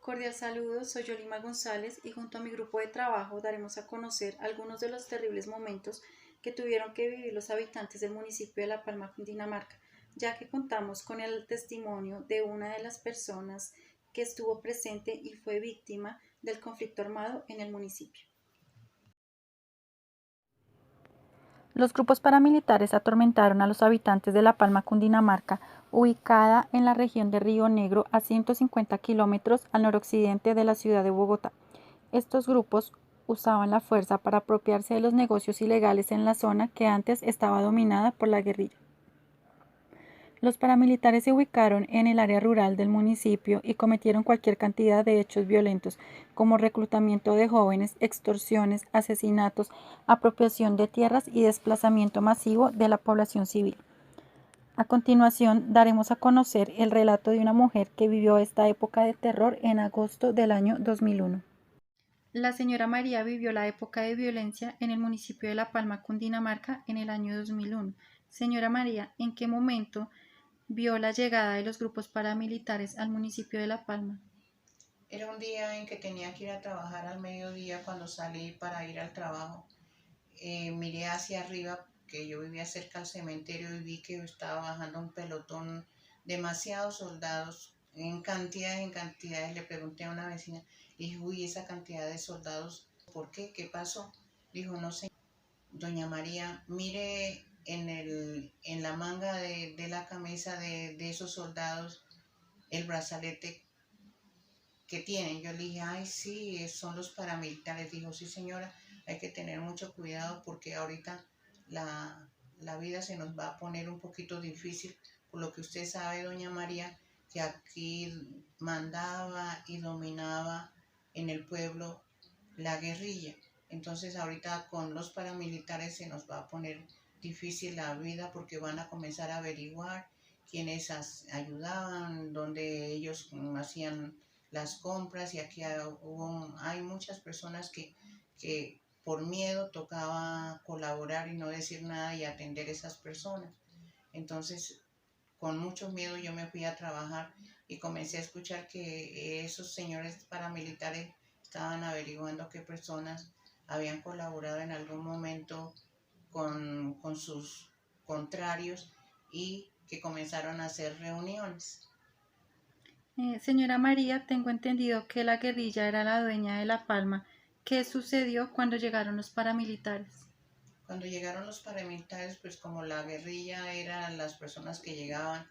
Cordial saludo, soy Yolima González y junto a mi grupo de trabajo daremos a conocer algunos de los terribles momentos que tuvieron que vivir los habitantes del municipio de La Palma, Cundinamarca, ya que contamos con el testimonio de una de las personas que estuvo presente y fue víctima del conflicto armado en el municipio. Los grupos paramilitares atormentaron a los habitantes de La Palma, Cundinamarca, ubicada en la región de Río Negro, a 150 kilómetros al noroccidente de la ciudad de Bogotá. Estos grupos usaban la fuerza para apropiarse de los negocios ilegales en la zona que antes estaba dominada por la guerrilla. Los paramilitares se ubicaron en el área rural del municipio y cometieron cualquier cantidad de hechos violentos, como reclutamiento de jóvenes, extorsiones, asesinatos, apropiación de tierras y desplazamiento masivo de la población civil. A continuación, daremos a conocer el relato de una mujer que vivió esta época de terror en agosto del año 2001. La señora María vivió la época de violencia en el municipio de La Palma, Cundinamarca, en el año 2001. Señora María, ¿en qué momento vio la llegada de los grupos paramilitares al municipio de La Palma? Era un día en que tenía que ir a trabajar al mediodía. Cuando salí para ir al trabajo. Miré hacia arriba, que yo vivía cerca al cementerio, y vi que estaba bajando un pelotón, demasiados soldados, en cantidades. Le pregunté a una vecina, y dije, uy, esa cantidad de soldados, ¿por qué? ¿Qué pasó? Dijo, no sé, doña María, mire en la manga de la camisa de esos soldados el brazalete que tienen. Yo le dije, ay, sí, son los paramilitares. Dijo, sí, señora, hay que tener mucho cuidado porque ahorita la vida se nos va a poner un poquito difícil, por lo que usted sabe, doña María, que aquí mandaba y dominaba en el pueblo la guerrilla. Entonces ahorita con los paramilitares se nos va a poner difícil la vida porque van a comenzar a averiguar quiénes ayudaban, dónde ellos hacían las compras, y aquí hay muchas personas que por miedo tocaba colaborar y no decir nada y atender a esas personas. Entonces, con mucho miedo yo me fui a trabajar y comencé a escuchar que esos señores paramilitares estaban averiguando qué personas habían colaborado en algún momento con sus contrarios, y que comenzaron a hacer reuniones. Señora María, tengo entendido que la guerrilla era la dueña de La Palma. ¿Qué sucedió cuando llegaron los paramilitares? Cuando llegaron los paramilitares, pues como la guerrilla eran las personas que llegaban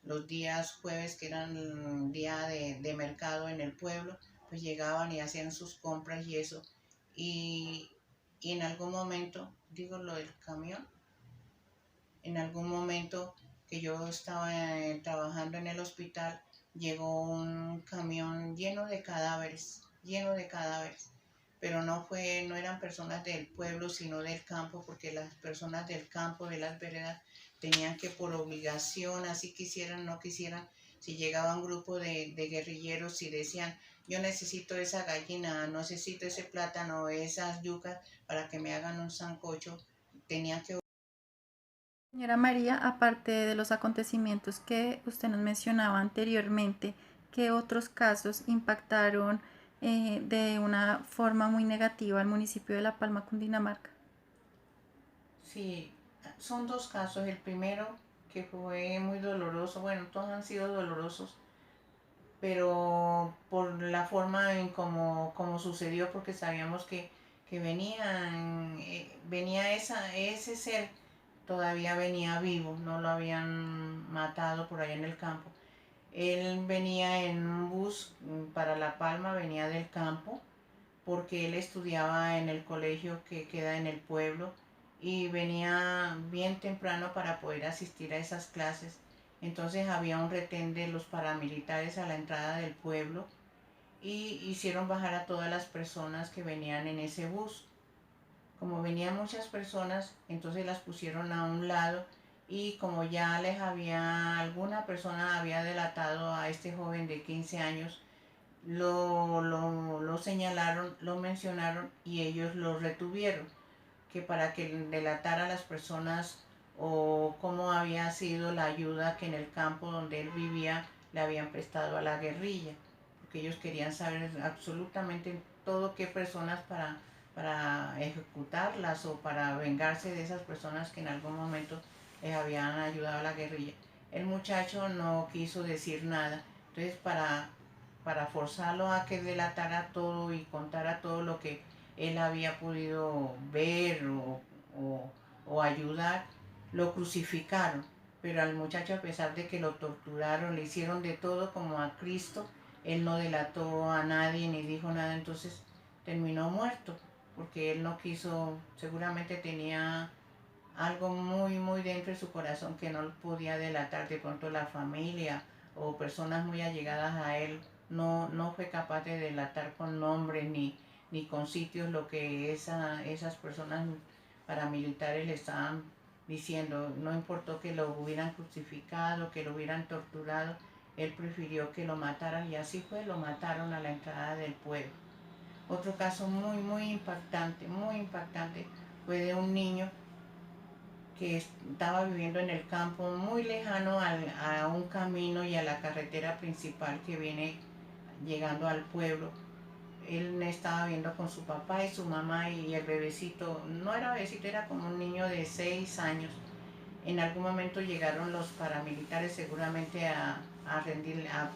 los días jueves, que eran día de mercado en el pueblo, pues llegaban y hacían sus compras y eso. Y, y en algún momento, digo lo del camión, en algún momento que yo estaba trabajando en el hospital, llegó un camión lleno de cadáveres, pero no eran personas del pueblo, sino del campo, porque las personas del campo, de las veredas, tenían que por obligación, así quisieran, no quisieran, si llegaba un grupo de guerrilleros y decían, yo necesito esa gallina, necesito ese plátano, esas yucas para que me hagan un sancocho, tenían que. Señora María, aparte de los acontecimientos que usted nos mencionaba anteriormente, ¿qué otros casos impactaron de una forma muy negativa al municipio de La Palma, Cundinamarca? Sí, son dos casos. El primero, que fue muy doloroso, bueno, todos han sido dolorosos, pero por la forma en como sucedió, porque sabíamos que venía ese ser, todavía venía vivo, no lo habían matado por allá en el campo. Él venía en un bus para La Palma, venía del campo, porque él estudiaba en el colegio que queda en el pueblo, y venía bien temprano para poder asistir a esas clases. Entonces había un retén de los paramilitares a la entrada del pueblo y hicieron bajar a todas las personas que venían en ese bus. Como venían muchas personas, entonces las pusieron a un lado, y como ya alguna persona había delatado a este joven de 15 años, lo señalaron, lo mencionaron y ellos lo retuvieron, que para que delatara a las personas o cómo había sido la ayuda que en el campo donde él vivía le habían prestado a la guerrilla, porque ellos querían saber absolutamente todo qué personas para ejecutarlas o para vengarse de esas personas que en algún momento les habían ayudado a la guerrilla. El muchacho no quiso decir nada, entonces para forzarlo a que delatara todo y contara todo lo que él había podido ver o ayudar, lo crucificaron. Pero al muchacho, a pesar de que lo torturaron, le hicieron de todo como a Cristo, él no delató a nadie ni dijo nada, entonces terminó muerto, porque él no quiso, seguramente tenía algo muy, muy dentro de su corazón que no podía delatar. De pronto la familia o personas muy allegadas a él no fue capaz de delatar con nombres ni con sitios lo que esas personas paramilitares le estaban diciendo. No importó que lo hubieran crucificado, que lo hubieran torturado, él prefirió que lo mataran y así fue, lo mataron a la entrada del pueblo. Otro caso muy impactante fue de un niño que estaba viviendo en el campo muy lejano a un camino y a la carretera principal que viene llegando al pueblo. Él estaba viendo con su papá y su mamá y el bebecito, no era bebecito, era como un niño de 6 años. En algún momento llegaron los paramilitares seguramente a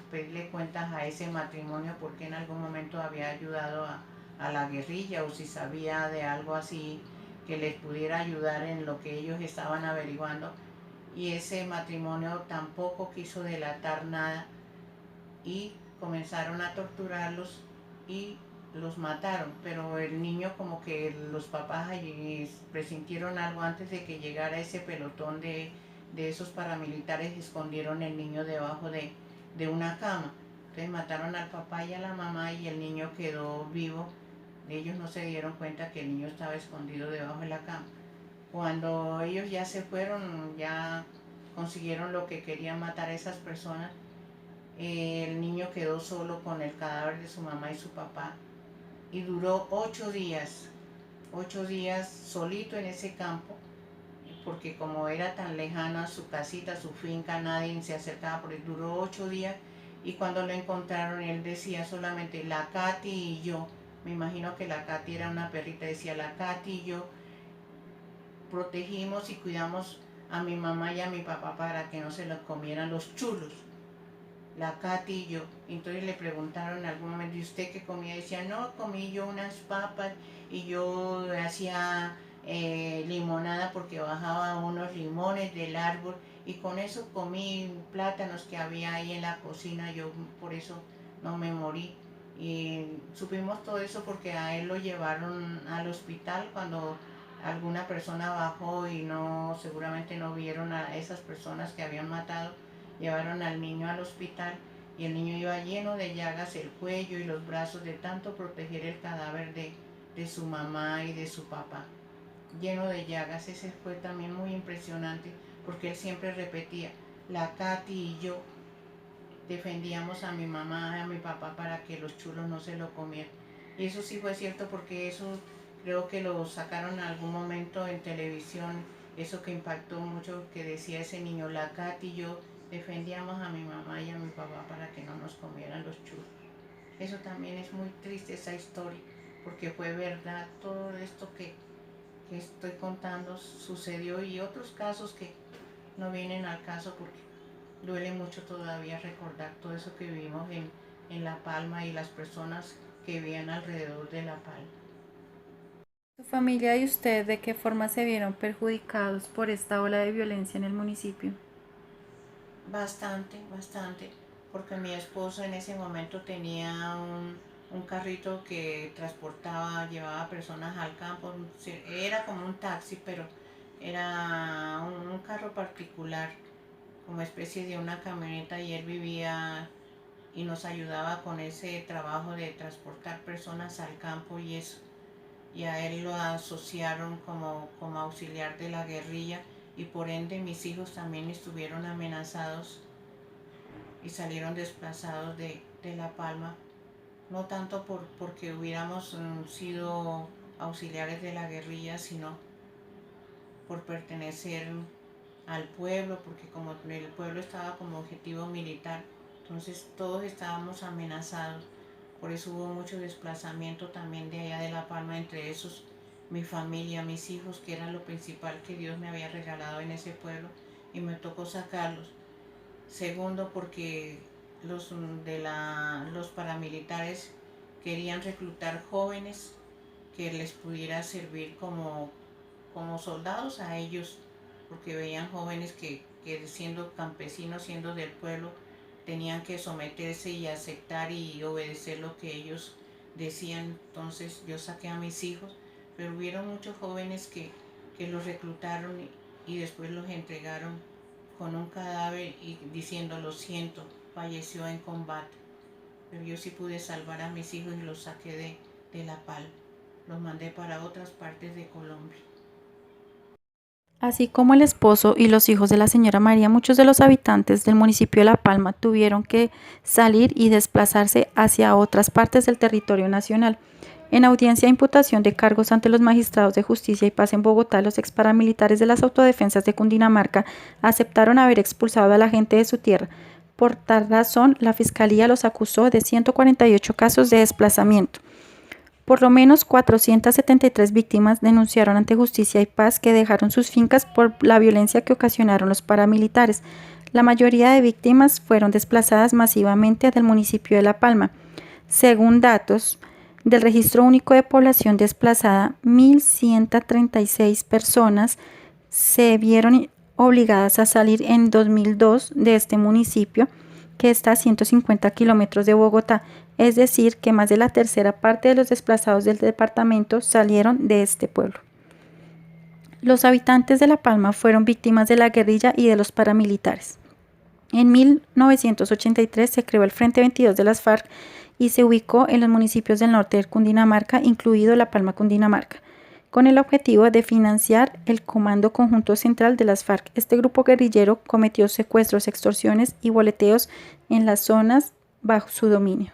pedirle cuentas a ese matrimonio porque en algún momento había ayudado a la guerrilla o si sabía de algo así que les pudiera ayudar en lo que ellos estaban averiguando. Y ese matrimonio tampoco quiso delatar nada y comenzaron a torturarlos y los mataron, pero el niño como que los papás allí presintieron algo antes de que llegara ese pelotón de esos paramilitares, escondieron el niño debajo de una cama. Entonces mataron al papá y a la mamá y el niño quedó vivo. Ellos no se dieron cuenta que el niño estaba escondido debajo de la cama. Cuando ellos ya se fueron, ya consiguieron lo que querían, matar a esas personas, el niño quedó solo con el cadáver de su mamá y su papá y duró 8 días solito en ese campo, porque como era tan lejana su casita, su finca, nadie se acercaba, porque duró 8 días y cuando lo encontraron él decía solamente la Katy y yo, me imagino que la Katy era una perrita, decía la Katy y yo protegimos y cuidamos a mi mamá y a mi papá para que no se los comieran los chulos. La Katy y yo. Entonces le preguntaron en algún momento, ¿y usted qué comía? Decía, no, comí yo unas papas y yo hacía limonada porque bajaba unos limones del árbol y con eso comí plátanos que había ahí en la cocina, yo por eso no me morí. Y supimos todo eso porque a él lo llevaron al hospital cuando alguna persona bajó y no, seguramente no vieron a esas personas que habían matado. Llevaron al niño al hospital y el niño iba lleno de llagas, el cuello y los brazos de tanto proteger el cadáver de su mamá y de su papá. Lleno de llagas, ese fue también muy impresionante porque él siempre repetía, la Katy y yo defendíamos a mi mamá y a mi papá para que los chulos no se lo comieran. Y eso sí fue cierto porque eso creo que lo sacaron en algún momento en televisión, eso que impactó mucho, que decía ese niño, la Katy y yo defendíamos a mi mamá y a mi papá para que no nos comieran los chulos. Eso también es muy triste, esa historia, porque fue verdad todo esto que estoy contando sucedió y otros casos que no vienen al caso porque duele mucho todavía recordar todo eso que vivimos en La Palma y las personas que vivían alrededor de La Palma. ¿Su familia y usted de qué forma se vieron perjudicados por esta ola de violencia en el municipio? Bastante, porque mi esposo en ese momento tenía un carrito que transportaba, llevaba personas al campo, era como un taxi, pero era un carro particular, como especie de una camioneta y él vivía y nos ayudaba con ese trabajo de transportar personas al campo y eso. Y a él lo asociaron como auxiliar de la guerrilla y por ende mis hijos también estuvieron amenazados y salieron desplazados de La Palma, no tanto porque hubiéramos sido auxiliares de la guerrilla, sino por pertenecer al pueblo, porque como el pueblo estaba como objetivo militar, Entonces todos estábamos amenazados, por eso hubo mucho desplazamiento también de allá de La Palma, entre esos mi familia, mis hijos, que era lo principal que Dios me había regalado en ese pueblo, y me tocó sacarlos. Segundo, porque los paramilitares querían reclutar jóvenes que les pudiera servir como soldados a ellos, porque veían jóvenes que siendo campesinos, siendo del pueblo, tenían que someterse y aceptar y obedecer lo que ellos decían. Entonces yo saqué a mis hijos, pero hubieron muchos jóvenes que los reclutaron y después los entregaron con un cadáver y diciendo lo siento, falleció en combate. Pero yo sí pude salvar a mis hijos y los saqué de La Palma, los mandé para otras partes de Colombia. Así como el esposo y los hijos de la señora María, muchos de los habitantes del municipio de La Palma tuvieron que salir y desplazarse hacia otras partes del territorio nacional. En audiencia de imputación de cargos ante los magistrados de Justicia y Paz en Bogotá, los exparamilitares de las autodefensas de Cundinamarca aceptaron haber expulsado a la gente de su tierra. Por tal razón, la Fiscalía los acusó de 148 casos de desplazamiento. Por lo menos 473 víctimas denunciaron ante Justicia y Paz que dejaron sus fincas por la violencia que ocasionaron los paramilitares. La mayoría de víctimas fueron desplazadas masivamente del municipio de La Palma. Según datos del Registro Único de Población Desplazada, 1.136 personas se vieron obligadas a salir en 2002 de este municipio, que está a 150 kilómetros de Bogotá, es decir, que más de la tercera parte de los desplazados del departamento salieron de este pueblo. Los habitantes de La Palma fueron víctimas de la guerrilla y de los paramilitares. En 1983 se creó el Frente 22 de las FARC y se ubicó en los municipios del norte de Cundinamarca, incluido La Palma, Cundinamarca, con el objetivo de financiar el Comando Conjunto Central de las FARC. Este grupo guerrillero cometió secuestros, extorsiones y boleteos en las zonas bajo su dominio.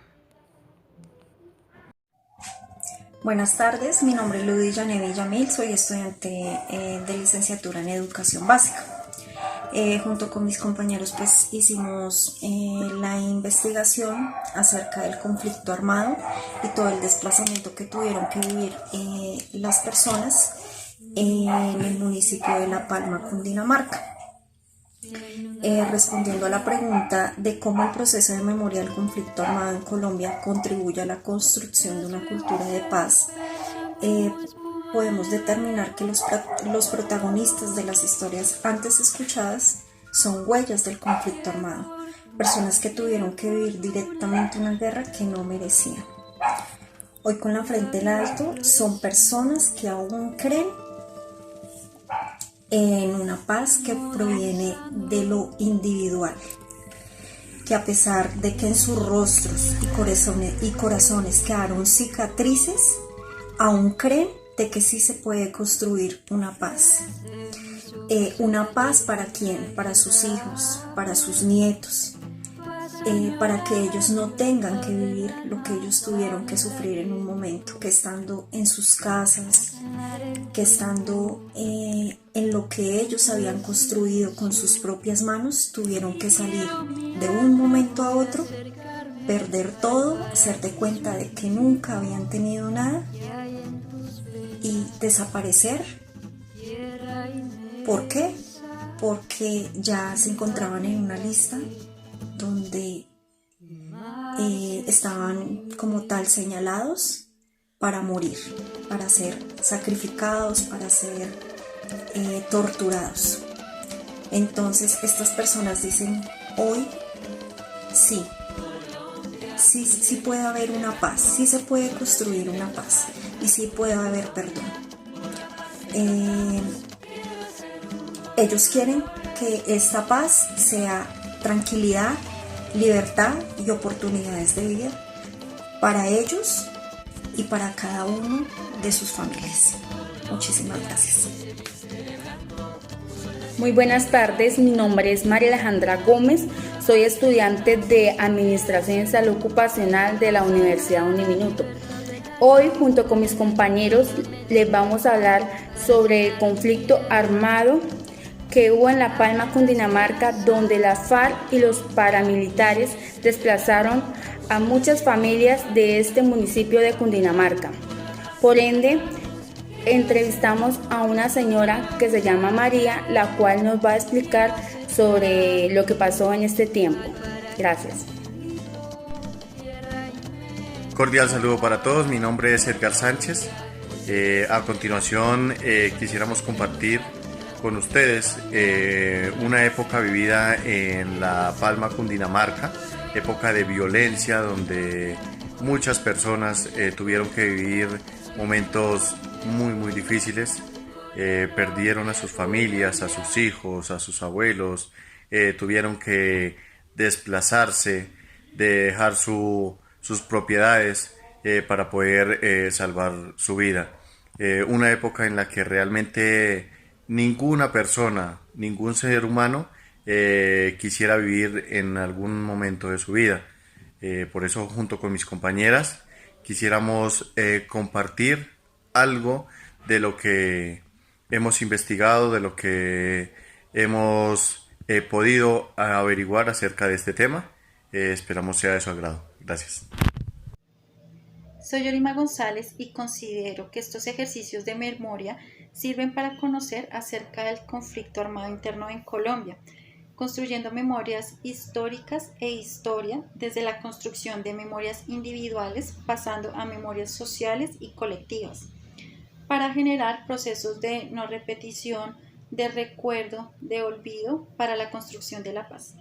Buenas tardes, mi nombre es Ludy Yanevi Yamil, soy estudiante de licenciatura en Educación Básica. Junto con mis compañeros pues hicimos la investigación acerca del conflicto armado y todo el desplazamiento que tuvieron que vivir las personas en el municipio de La Palma, Cundinamarca. Respondiendo a la pregunta de cómo el proceso de memoria del conflicto armado en Colombia contribuye a la construcción de una cultura de paz, podemos determinar que los protagonistas de las historias antes escuchadas son huellas del conflicto armado, personas que tuvieron que vivir directamente una guerra que no merecían. Hoy con la frente en alto son personas que aún creen en una paz que proviene de lo individual, que a pesar de que en sus rostros y corazones quedaron cicatrices, aún creen de que sí se puede construir una paz. Una paz ¿para quién? Para sus hijos, para sus nietos, para que ellos no tengan que vivir lo que ellos tuvieron que sufrir en un momento, que estando en sus casas, que estando en lo que ellos habían construido con sus propias manos, tuvieron que salir de un momento a otro, perder todo, hacerte cuenta de que nunca habían tenido nada y desaparecer. ¿Por qué? Porque ya se encontraban en una lista donde estaban como tal señalados para morir, para ser sacrificados, para ser torturados. Entonces estas personas dicen, hoy sí puede haber una paz, sí se puede construir una paz y sí puede haber perdón. Ellos quieren que esta paz sea tranquilidad, libertad y oportunidades de vida para ellos y para cada uno de sus familias. Muchísimas gracias. Muy buenas tardes, mi nombre es María Alejandra Gómez, soy estudiante de Administración en Salud Ocupacional de la Universidad Uniminuto. Hoy, junto con mis compañeros, les vamos a hablar sobre el conflicto armado que hubo en La Palma, Cundinamarca, donde las FARC y los paramilitares desplazaron a muchas familias de este municipio de Cundinamarca. Por ende, entrevistamos a una señora que se llama María, la cual nos va a explicar sobre lo que pasó en este tiempo. Gracias. Cordial saludo para todos, mi nombre es Edgar Sánchez. A continuación quisiéramos compartir con ustedes una época vivida en La Palma, Cundinamarca, época de violencia donde muchas personas tuvieron que vivir momentos muy difíciles, perdieron a sus familias, a sus hijos, a sus abuelos, tuvieron que desplazarse, dejar sus propiedades para poder salvar su vida. Una época en la que realmente ninguna persona, ningún ser humano quisiera vivir en algún momento de su vida. Por eso, junto con mis compañeras, quisiéramos compartir algo de lo que hemos investigado, de lo que hemos podido averiguar acerca de este tema. Esperamos sea de su agrado. Gracias. Soy Yolima González y considero que estos ejercicios de memoria sirven para conocer acerca del conflicto armado interno en Colombia, construyendo memorias históricas e historia desde la construcción de memorias individuales pasando a memorias sociales y colectivas, para generar procesos de no repetición, de recuerdo, de olvido para la construcción de la paz.